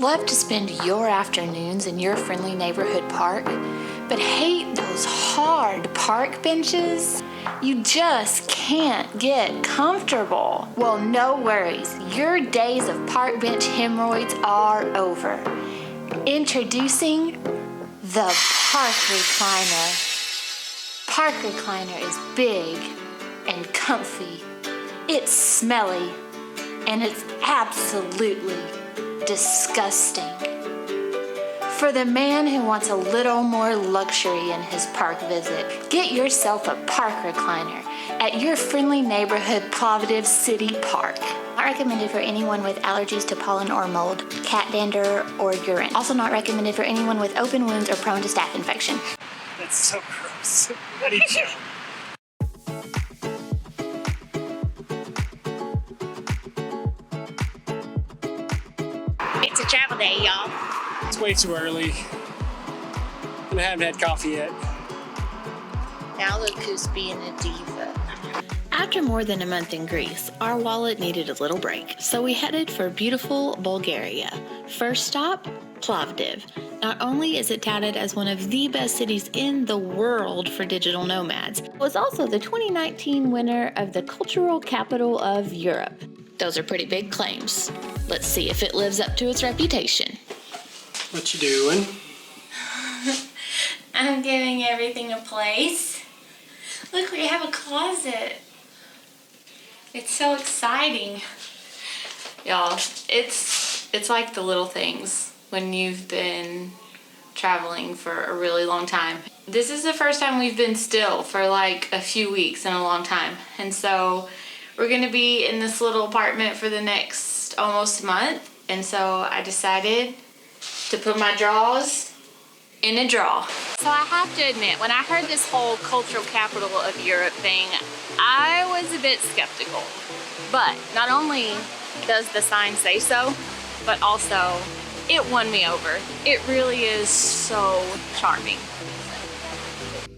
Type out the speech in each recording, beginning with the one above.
Love to spend your afternoons in your friendly neighborhood park, but hate those hard park benches? You just can't get comfortable. Well, no worries. Your days of park bench hemorrhoids are over. Introducing the Park Recliner. Park Recliner is big and comfy. It's smelly, and it's absolutely disgusting. For the man who wants a little more luxury in his park visit, get yourself a Park Recliner at your friendly neighborhood Plovdiv City Park. Not recommended for anyone with allergies to pollen or mold, cat dander, or urine. Also not recommended for anyone with open wounds or prone to staph infection. That's so gross. How do you chill? It's a travel day, y'all. It's way too early. And I haven't had coffee yet. Now look who's being a diva. After more than a month in Greece, our wallet needed a little break, so we headed for beautiful Bulgaria. First stop, Plovdiv. Not only is it touted as one of the best cities in the world for digital nomads, it was also the 2019 winner of the Cultural Capital of Europe. Those are pretty big claims. Let's see if it lives up to its reputation. What you doing? I'm giving everything a place. Look, we have a closet. It's so exciting. Y'all, it's like the little things when you've been traveling for a really long time. This is the first time we've been still for like a few weeks in a long time. And so we're gonna be in this little apartment for the next almost month. And so I decided to put my drawers in a drawer. So I have to admit, when I heard this whole cultural capital of Europe thing, I was a bit skeptical. But not only does the sign say so, but also it won me over. It really is so charming.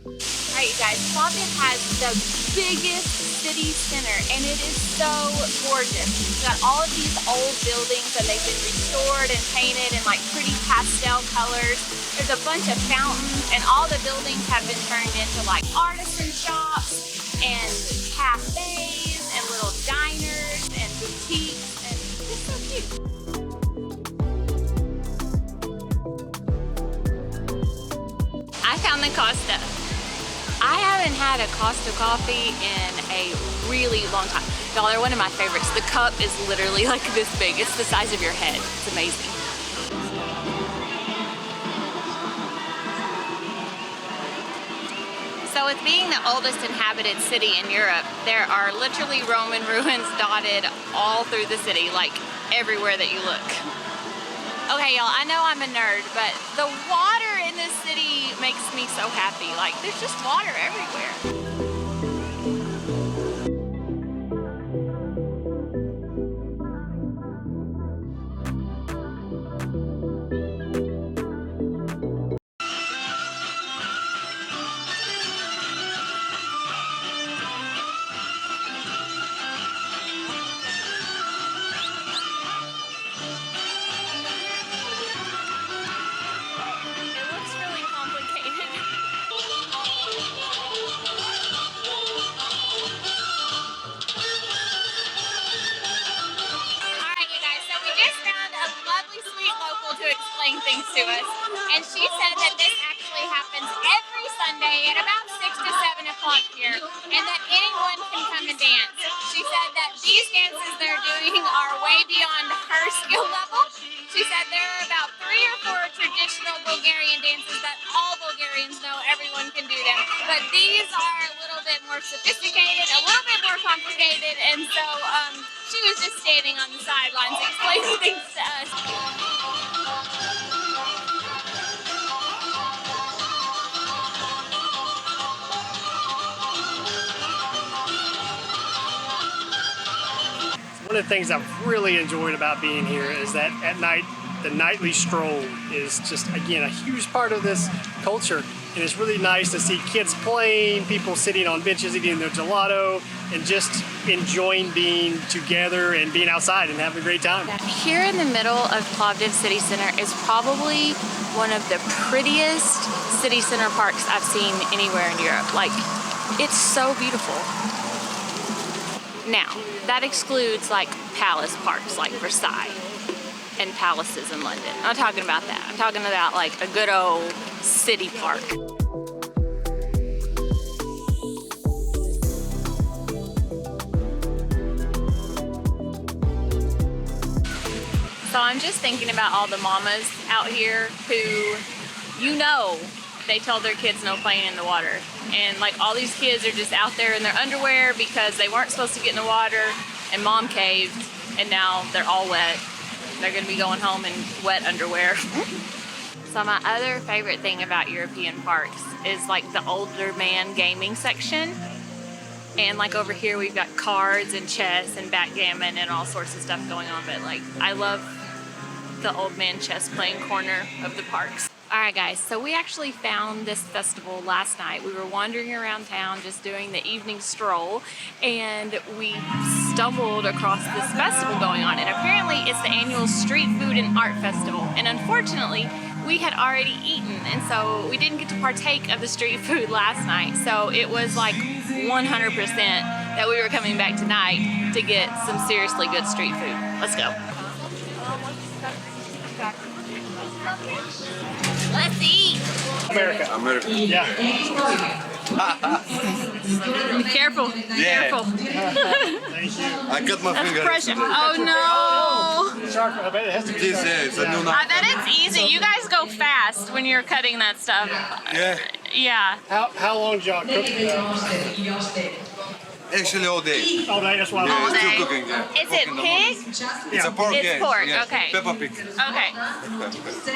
All right, you guys, Plovdiv has the biggest city center, and it is so gorgeous. It's got all of these old buildings that they've been restored and painted in like pretty pastel colors. There's a bunch of fountains, and all the buildings have been turned into like artisan shops and cafes and little diners and boutiques, and it's so cute. I found the Costa. I haven't had a Costa coffee in a really long time. Y'all, they're one of my favorites. The cup is literally like this big. It's the size of your head. It's amazing. So with being the oldest inhabited city in Europe, there are literally Roman ruins dotted all through the city, like everywhere that you look. Okay, y'all, I know I'm a nerd, but the water in this city makes me so happy. Like, there's just water everywhere. Things to us, and she said that this actually happens every Sunday at about 6 to 7 o'clock here, and that anyone can come and dance. She said that these dances they're doing are way beyond her skill level. She said there are about 3 or 4 traditional Bulgarian dances that all Bulgarians know everyone can do them, but these are a little bit more sophisticated, a little bit more complicated, and so she was just standing on the sidelines explaining things to us. One of the things I've really enjoyed about being here is that at night the nightly stroll is just, again, a huge part of this culture. And it's really nice to see kids playing, people sitting on benches eating their gelato, and just enjoying being together and being outside and having a great time. Here in the middle of Plovdiv City Center is probably one of the prettiest city center parks I've seen anywhere in Europe. Like, it's so beautiful. Now, that excludes like palace parks like Versailles and palaces in London. I'm not talking about that. I'm talking about like a good old city park. So I'm just thinking about all the mamas out here who, you know, they told their kids no playing in the water. And like all these kids are just out there in their underwear because they weren't supposed to get in the water and mom caved and now they're all wet. They're gonna be going home in wet underwear. So my other favorite thing about European parks is like the older man gaming section. And like over here we've got cards and chess and backgammon and all sorts of stuff going on. But like I love the old man chess playing corner of the parks. Alright guys, so we actually found this festival last night. We were wandering around town just doing the evening stroll and we stumbled across this festival going on, and apparently it's the annual Street Food and Art Festival, and unfortunately we had already eaten and so we didn't get to partake of the street food last night, so it was like 100% that we were coming back tonight to get some seriously good street food. Let's go. Let's eat! America. Yeah. Be careful. Yeah. Careful. Thank you. I cut my finger. Pressure. Oh no! Shark, I bet it has to be. This is a new I bet it's easy. You guys go fast when you're cutting that stuff. Yeah. Yeah. How long did y'all cook it? Actually all day. All day, that's why Yeah, All still day. cooking. Yeah. Is it Cooking the morning. pig? It's a pork. It's yes, pork, yes. okay. Peppa pig. Okay.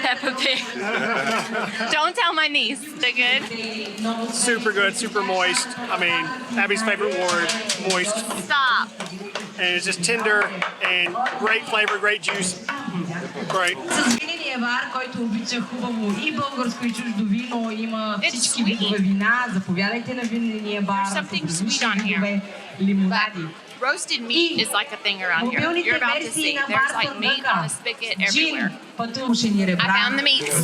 Peppa Pig. Don't tell my niece. They're good? super good, super moist. I mean, Abby's favorite word, moist. Stop. And it's just tender and great flavor, great juice. Great. бар, който обича хубаво и българско и чуждо вино, има It's всички sweet. видове вина. Заповядайте на винения бар. There's something с sweet on here. видове лимонади. Roasted meat is like a thing around here. You're about to see. There's like meat on a spigot everywhere. Джин, пътувшени ребра. I found the meats.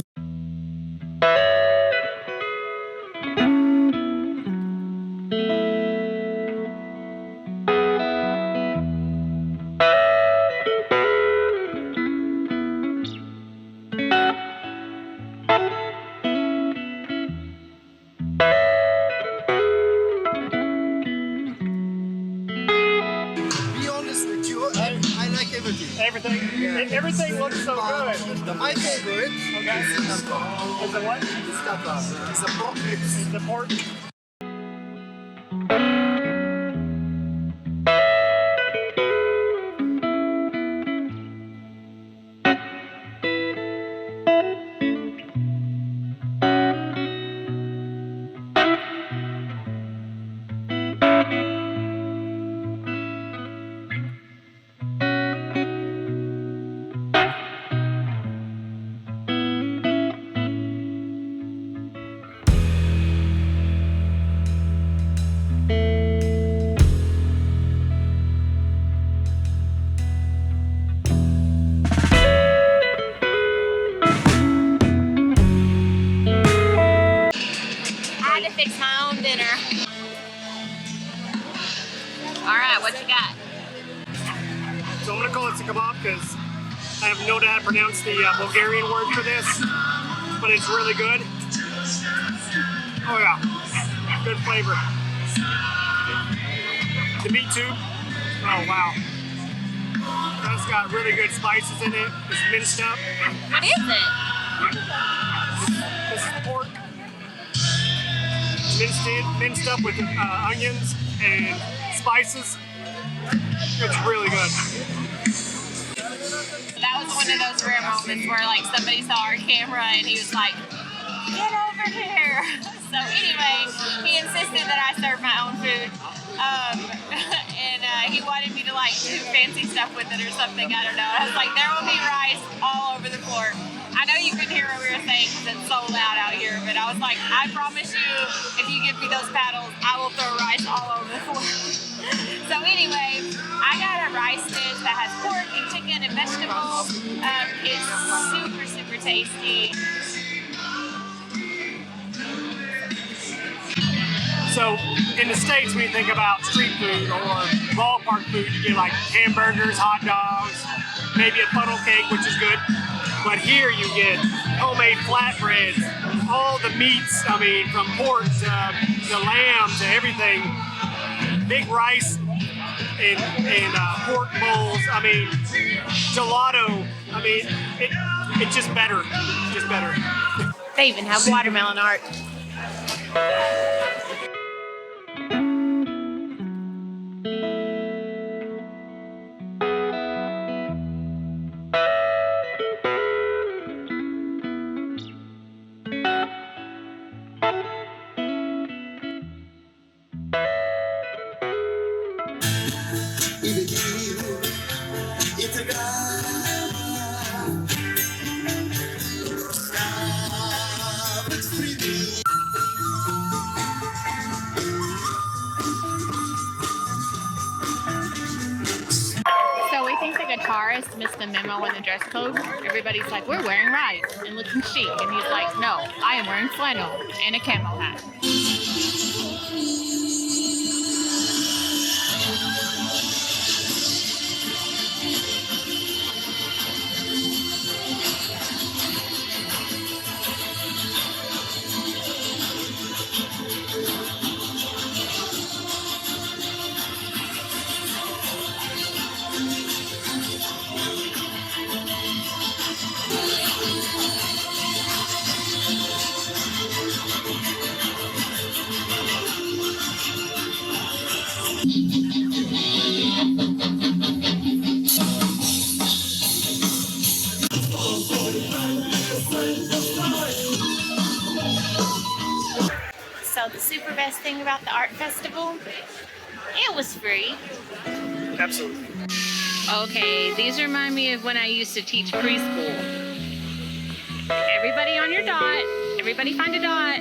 Be honest with you, I like everything. Everything looks so good. My favorite Okay. is the Is it what? Saga. It's a pork ribs. The pork. I had to fix my own dinner. All right, what you got? So I'm gonna call it a kebab because I have no doubt how to pronounce the Bulgarian word for this, but it's really good. Oh yeah, good flavor. The meat too. Oh wow. That's got really good spices in it. It's minced up. What is it? This is pork. Minced up with onions and spices. It's really good. That was one of those rare moments where like somebody saw our camera and he was like, get over here. So anyway, he insisted that I serve my own food. And he wanted me to like do fancy stuff with it or something, I don't know. I was like, there will be rice all over the floor. I know you could hear what we were saying because it's so loud out here, but I was like, I promise you, if you give me those paddles, I will throw rice all over the floor. So anyway, I got a rice dish that has pork and chicken and vegetables. It's super, super tasty. So in the States, when you think about street food or ballpark food, you get like hamburgers, hot dogs, maybe a funnel cake, which is good. But here you get homemade flatbreads, all the meats, I mean, from pork to lamb to everything. Big rice and pork bowls, I mean, gelato, I mean, it's just better, just better. They even have watermelon art. So we think the guitarist missed the memo in the dress code. Everybody's like, we're wearing right and looking chic. And he's like, no, I am wearing flannel and a camo hat. So the super best thing about the art festival, it was free. Absolutely. Okay, these remind me of when I used to teach preschool. Everybody on your dot. Everybody find a dot.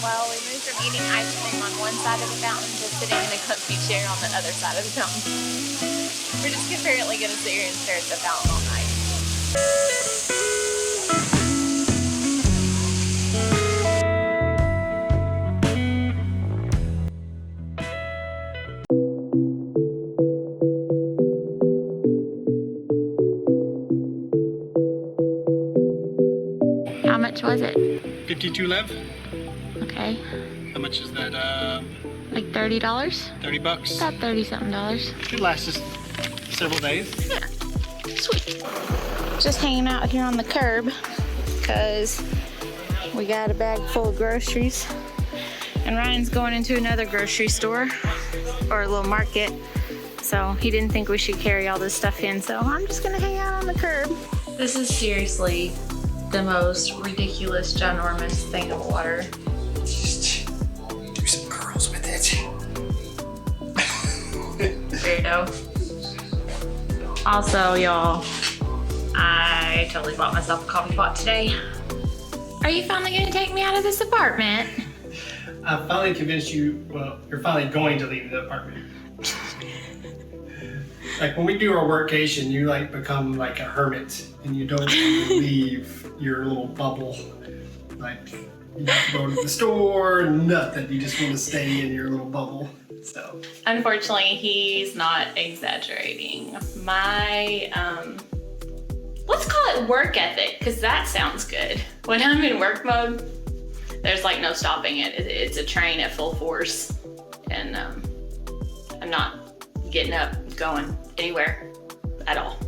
Well, we moved from eating ice cream on one side of the fountain to sitting in a comfy chair on the other side of the fountain. We're just apparently going to sit here and stare at the fountain all night. How much was it? 52 lev. Okay. How much is that? Like $30? 30 bucks. About $30-something. Should last us several days. Yeah. Sweet. Just hanging out here on the curb because we got a bag full of groceries. And Ryan's going into another grocery store or a little market. So he didn't think we should carry all this stuff in. So I'm just gonna hang out on the curb. This is seriously the most ridiculous, ginormous thing of water. Just do some curls with it. Weirdo. Also, y'all, I totally bought myself a coffee pot today. Are you finally gonna take me out of this apartment? I finally convinced you, well, you're finally going to leave the apartment. Like when we do our workation, you like become like a hermit and you don't leave your little bubble. Like you have to go to the store, nothing. You just want to stay in your little bubble. So Unfortunately, he's not exaggerating. My, let's call it work ethic, because that sounds good. When I'm in work mode, there's like no stopping it. It's a train at full force. And I'm not getting up, going anywhere at all.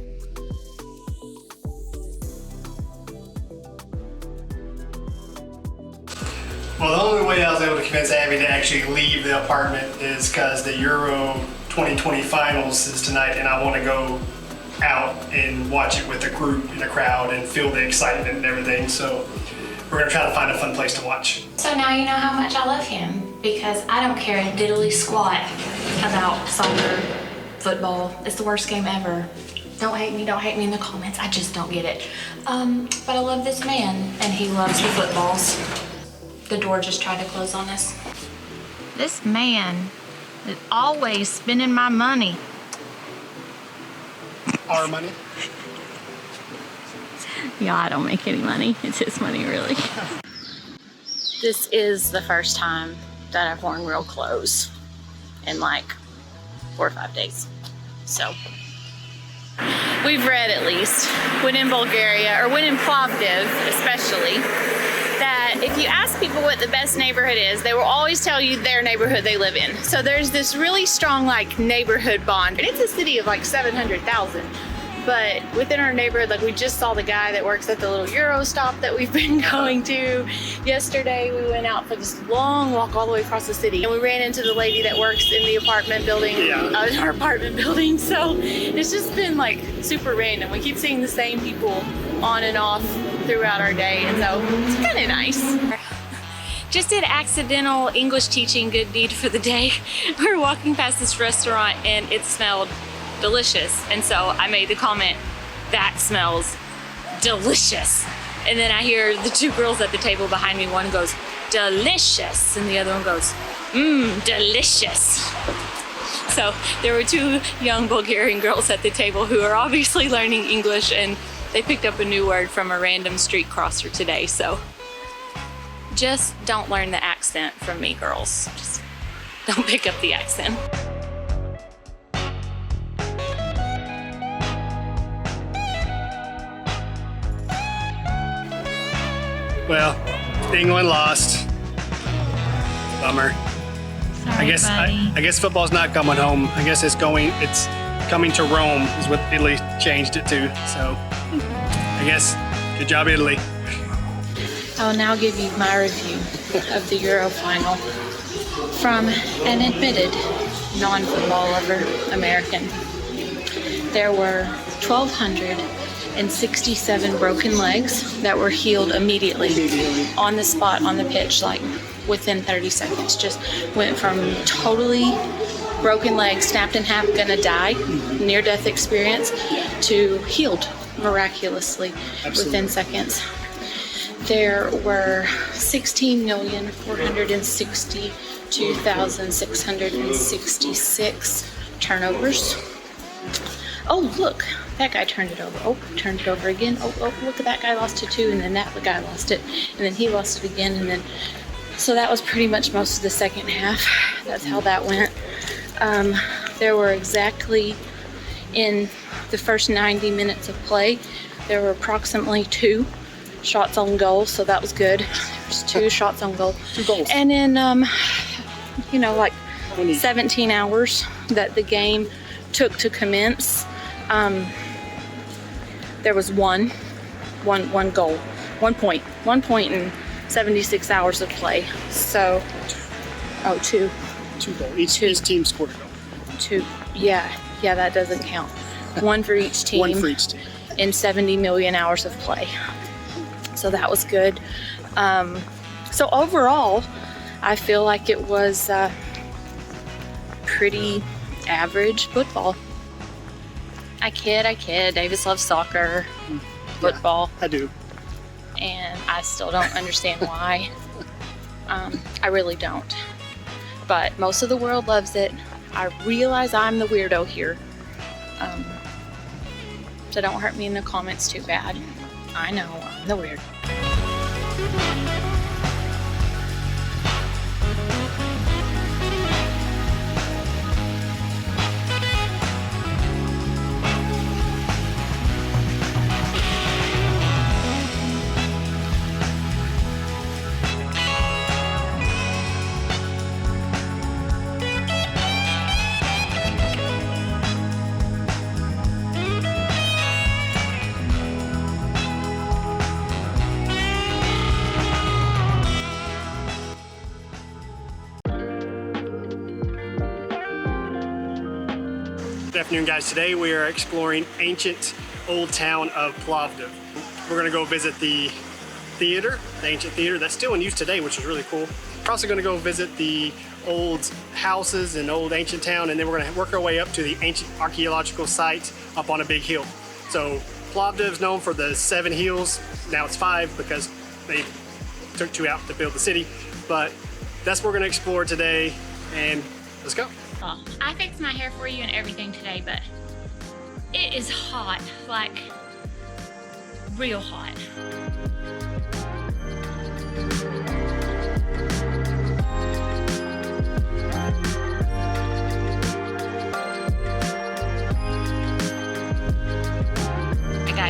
well, the only way way I was able to convince Abby to actually leave the apartment is because the Euro 2020 finals is tonight, and I want to go out and watch it with a group in a crowd and feel the excitement and everything. So we're gonna try to find a fun place to watch. So now you know how much I love him, because I don't care a diddly squat about soccer, football. It's the worst game ever. Don't hate me in the comments. I just don't get it. But I love this man, and he loves the footballs. The door just tried to close on us. This man is always spending my money. Our money? Yeah, I don't make any money. It's his money, really. This is the first time that I've worn real clothes in like 4 or 5 days. So we've read, at least when in Bulgaria, or when in Plovdiv especially, that if you ask people what the best neighborhood is, they will always tell you their neighborhood they live in. So there's this really strong like neighborhood bond. And it's a city of like 700,000. But within our neighborhood, like we just saw the guy that works at the little Euro stop that we've been going to. Yesterday, we went out for this long walk all the way across the city. And we ran into the lady that works in the apartment building, in our apartment building. So it's just been like super random. We keep seeing the same people on and off throughout our day. And so it's kind of nice. Just did accidental English teaching good deed for the day. We were walking past this restaurant and it smelled delicious, and so I made the comment, that smells delicious. And then I hear the 2 girls at the table behind me, one goes, delicious, and the other one goes, delicious. So there were 2 young Bulgarian girls at the table who are obviously learning English, and they picked up a new word from a random street crosser today. So just don't learn the accent from me, girls. Just don't pick up the accent. Well, England lost. Bummer. Sorry, I guess football's not coming home. I guess it's coming to Rome is what Italy changed it to. So I guess good job, Italy. I will now give you my review of the Euro final from an admitted non-football lover American. There were 1,267 broken legs that were healed immediately on the spot on the pitch, like within 30 seconds. Just went from totally broken leg, snapped in half, gonna die, near-death experience, to healed miraculously within seconds. There were 16,462,666 turnovers. Oh, look, that guy turned it over. Oh, turned it over again. Oh, look at that guy lost it too, and then that guy lost it, and then he lost it again, and then, so that was pretty much most of the second half. That's how that went. There were exactly, in the first 90 minutes of play, there were approximately 2 shots on goal, so that was good. There's 2 shots on goal. 2 goals. And in, like 17 hours that the game took to commence, there was one goal, 1 point in 76 hours of play. So, 2. 2 goals. Each team scored a goal. 2. Yeah, that doesn't count. 1 for each team. 1 for each team. In 70 million hours of play. So that was good. So overall, I feel like it was pretty average football. I kid. Davis loves soccer, football. Yeah, I do. And I still don't understand why. I really don't. But most of the world loves it. I realize I'm the weirdo here. So don't hurt me in the comments too bad. I know, I'm the weird. Good afternoon, guys. Today we are exploring ancient old town of Plovdiv. We're gonna go visit the theater, the ancient theater that's still in use today, which is really cool. We're also gonna go visit the old houses and old ancient town, and then we're gonna work our way up to the ancient archaeological site up on a big hill. So Plovdiv is known for the 7 hills. Now it's 5 because they took 2 out to build the city, but that's what we're gonna explore today, and let's go. Well, I fixed my hair for you and everything today, but it is hot, like real hot.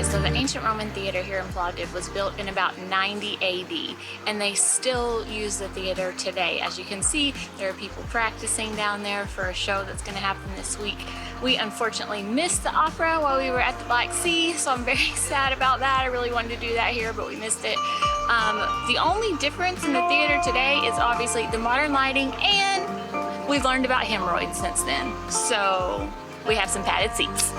So the ancient Roman theater here in Plovdiv was built in about 90 AD, and they still use the theater today. As you can see, there are people practicing down there for a show that's going to happen this week. We unfortunately missed the opera while we were at the Black Sea, so I'm very sad about that. I really wanted to do that here, but we missed it. The only difference in the theater today is obviously the modern lighting, and we've learned about hemorrhoids since then. So we have some padded seats.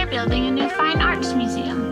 Building a new fine arts museum.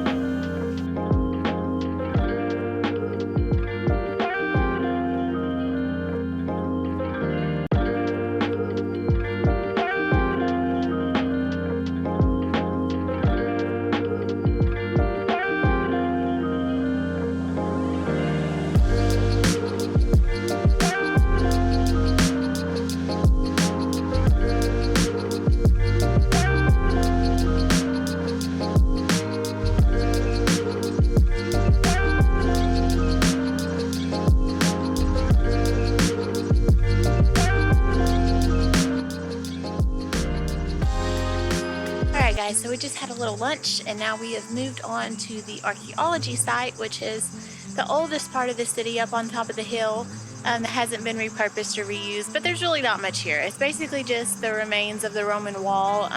So we just had a little lunch, and now we have moved on to the archaeology site, which is the oldest part of the city up on top of the hill. That hasn't been repurposed or reused, but there's really not much here. It's basically just the remains of the Roman wall,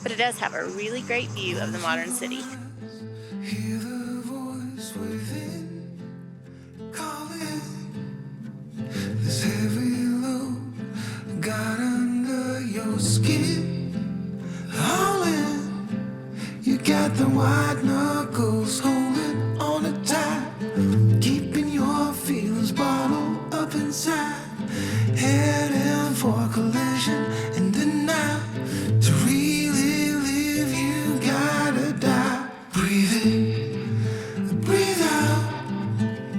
but it does have a really great view of the modern city. Hear the voice within, calling. This heavy load got under your skin, hauling. You got the white knuckles holding on it tight, keeping your feelings bottled up inside, heading for a collision in the night. To really live, you gotta die. Breathe in, breathe out.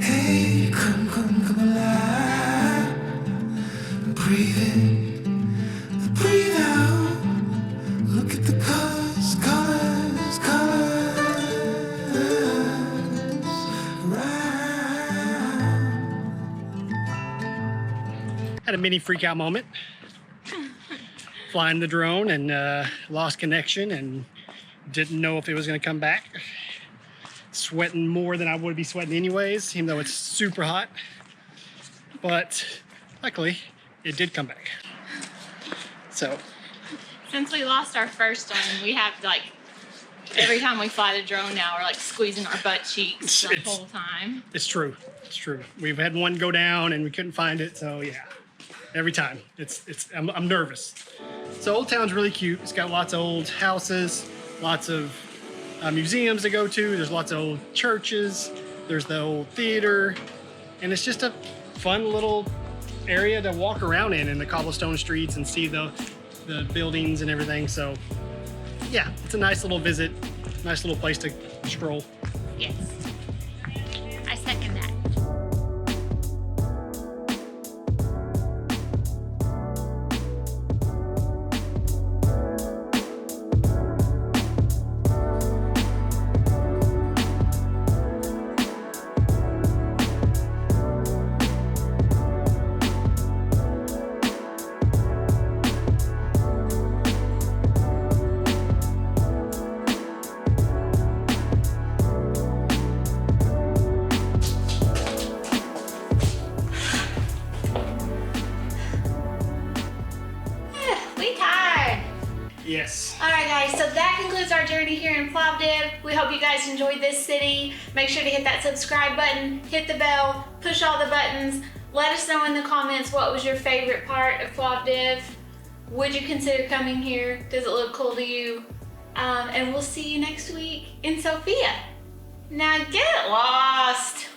Hey, come alive. Breathe in, breathe out. Look at the colors, colors. Had a mini freak out moment flying the drone, and lost connection and didn't know if it was going to come back. Sweating more than I would be sweating anyways, even though it's super hot. But luckily it did come back. So Since we lost our first one, we have like every time we fly the drone now, we're like squeezing our butt cheeks the whole time. It's true. It's true. We've had one go down and we couldn't find it, so yeah. Every time. I'm nervous. So Old Town's really cute. It's got lots of old houses, lots of museums to go to. There's lots of old churches. There's the old theater, and it's just a fun little area to walk around in the cobblestone streets and see the buildings and everything. So yeah, it's a nice little visit, nice little place to stroll. Yes, I second that. Yes. All right, guys, so that concludes our journey here in Plovdiv. We hope you guys enjoyed this city. Make sure to hit that subscribe button, hit the bell, push all the buttons. Let us know in the comments what was your favorite part of Plovdiv. Would you consider coming here? Does it look cool to you? And we'll see you next week in Sofia. Now get lost.